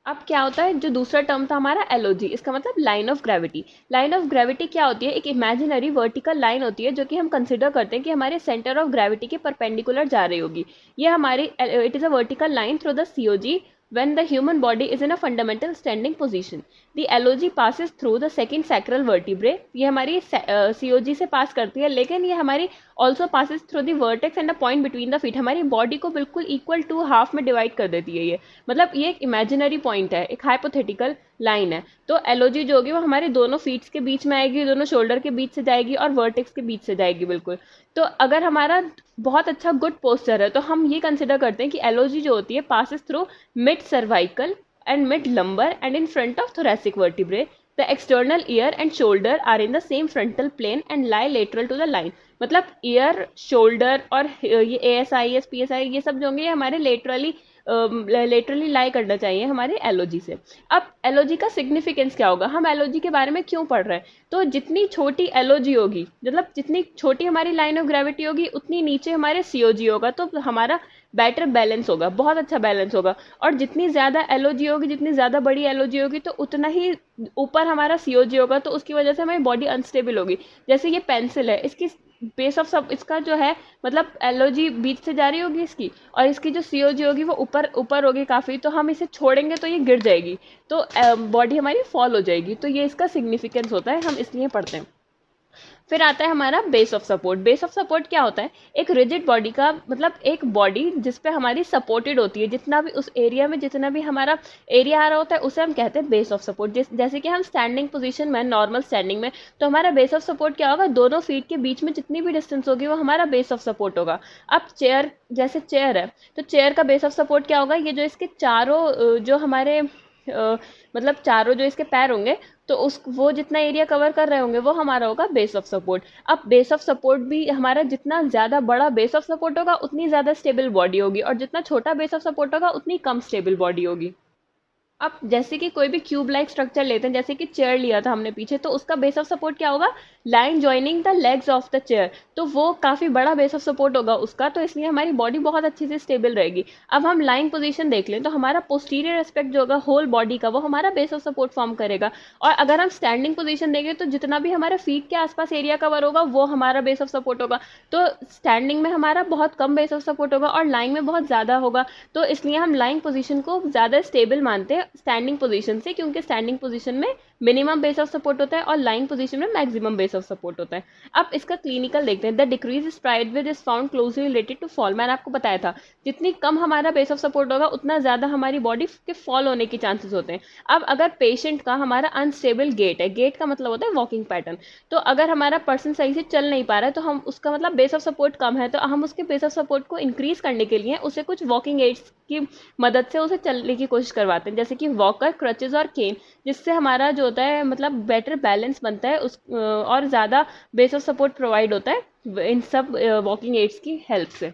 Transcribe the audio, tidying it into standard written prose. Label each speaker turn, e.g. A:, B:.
A: अब क्या होता है, जो दूसरा टर्म था हमारा एलओजी, इसका मतलब line of gravity. Line of gravity क्या होती है, एक इमेजिनरी वर्टिकल लाइन होती है जो कि हम कंसिडर करते हैं कि हमारे सेंटर ऑफ ग्रेविटी के परपेंडिकुलर जा रही होगी। ये हमारी, it is a vertical line through the COG when the human body is in a fundamental standing position. The LOG passes through the second sacral vertebrae. ये हमारी COG से पास करती है, लेकिन ये हमारी also passes through the vertex and the point between the feet. हमारी body को बिल्कुल इक्वल टू हाफ में डिवाइड कर देती है ये, मतलब ये एक इमेजिनरी पॉइंट है, एक हाइपोथेटिकल लाइन है। तो एलओजी जो होगी वो हमारे दोनों फीट्स के बीच में आएगी, दोनों शोल्डर के बीच से जाएगी और वर्टेक्स के बीच से जाएगी बिल्कुल। तो अगर हमारा बहुत अच्छा गुड पोस्चर है तो हम ये कंसिडर करते हैं कि एलओजी जो होती है passes through mid cervical and mid lumbar and in front of thoracic vertebrae. The external ear and shoulder are in the same frontal plane and lie lateral to the line. मतलब ear, shoulder और ये ASI, PSI, ये सब जो होंगे ये हमारे laterally लाई करना चाहिए हमारे एलओजी से। अब एलओजी का सिग्निफिकेंस क्या होगा, हम एलओजी के बारे में क्यों पढ़ रहे हैं, तो जितनी छोटी एलओजी होगी, मतलब जितनी छोटी हमारी लाइन ऑफ ग्रेविटी होगी उतनी नीचे हमारे सीओजी होगा, तो हमारा बेटर बैलेंस होगा, बहुत अच्छा बैलेंस होगा। और जितनी ज़्यादा एलओजी होगी, जितनी ज़्यादा बड़ी एलओजी होगी, तो उतना ही ऊपर हमारा सीओजी होगा, तो उसकी वजह से हमारी बॉडी अनस्टेबल होगी। जैसे ये पेंसिल है, इसकी बेस ऑफ सब इसका जो है, मतलब एलओजी बीच से जा रही होगी इसकी, और इसकी जो सीओजी होगी वो ऊपर ऊपर होगी काफ़ी, तो हम इसे छोड़ेंगे तो ये गिर जाएगी, तो बॉडी हमारी फॉल हो जाएगी। तो ये इसका सिग्निफिकेंस होता है, हम इसलिए पढ़ते हैं। फिर आता है हमारा base of support. Base of support क्या होता है, एक रिजिड बॉडी का मतलब एक बॉडी जिस पे हमारी सपोर्टेड होती है, जितना भी उस एरिया में जितना भी हमारा एरिया आ रहा होता है उसे हम कहते हैं बेस ऑफ सपोर्ट। जैसे कि हम स्टैंडिंग पोजीशन में, नॉर्मल स्टैंडिंग में, तो हमारा बेस ऑफ सपोर्ट क्या होगा, दोनों फीट के बीच में जितनी भी डिस्टेंस होगी वो हमारा बेस ऑफ सपोर्ट होगा। अब चेयर, जैसे चेयर है तो चेयर का बेस ऑफ सपोर्ट क्या होगा, ये जो इसके चारों जो हमारे मतलब चारों जो इसके पैर होंगे, तो उस वो जितना एरिया कवर कर रहे होंगे वो हमारा होगा बेस ऑफ सपोर्ट। अब बेस ऑफ सपोर्ट भी हमारा, जितना ज़्यादा बड़ा बेस ऑफ सपोर्ट होगा उतनी ज़्यादा स्टेबल बॉडी होगी, और जितना छोटा बेस ऑफ सपोर्ट होगा उतनी कम स्टेबल बॉडी होगी। अब जैसे कि कोई भी क्यूब लाइक स्ट्रक्चर लेते हैं, जैसे कि चेयर लिया था हमने पीछे, तो उसका बेस ऑफ सपोर्ट क्या होगा, line joining the legs of the chair, तो वो काफ़ी बड़ा बेस ऑफ सपोर्ट होगा उसका, तो इसलिए हमारी बॉडी बहुत अच्छे से स्टेबल रहेगी। अब हम लाइन पोजीशन देख लें तो हमारा पोस्टीरियर एस्पेक्ट जो होगा होल बॉडी का, वो हमारा बेस ऑफ सपोर्ट फॉर्म करेगा। और अगर हम स्टैंडिंग पोजीशन देंगे तो जितना भी हमारे फीट के आसपास एरिया कवर होगा वो हमारा बेस ऑफ सपोर्ट होगा। तो स्टैंडिंग में हमारा बहुत कम बेस ऑफ सपोर्ट होगा और लाइन में बहुत ज़्यादा होगा, तो इसलिए हम लाइन पोजीशन को ज़्यादा स्टेबल मानते हैं स्टैंडिंग पोजीशन से, क्योंकि स्टैंडिंग पोजीशन में मिनिमम बेस ऑफ सपोर्ट होता है और लाइन पोजीशन में मैक्सिमम बेस ऑफ सपोर्ट होता है। अब इसका क्लिनिकल देखते हैं। The decrease stride width is found closely related to fall. मैंने आपको बताया था जितनी कम हमारा बेस ऑफ सपोर्ट होगा उतना ज़्यादा हमारी बॉडी के फॉल होने के चांसेस होते हैं। अब अगर पेशेंट का हमारा अनस्टेबल गेट है, गेट का मतलब होता है वॉकिंग पैटर्न, तो अगर हमारा पर्सन सही से चल नहीं पा रहा है तो हम उसका मतलब बेस ऑफ सपोर्ट कम है, तो हम उसके बेस ऑफ सपोर्ट को इंक्रीज करने के लिए उसे कुछ वॉकिंग एड्स की मदद से उसे चलने की कोशिश करवाते हैं, जैसे कि वॉकर, क्रचेज और केन, जिससे हमारा जो होता है मतलब बेटर बैलेंस बनता है उस और ज़्यादा बेस ऑफ सपोर्ट प्रोवाइड होता है इन सब वॉकिंग एड्स की हेल्प से।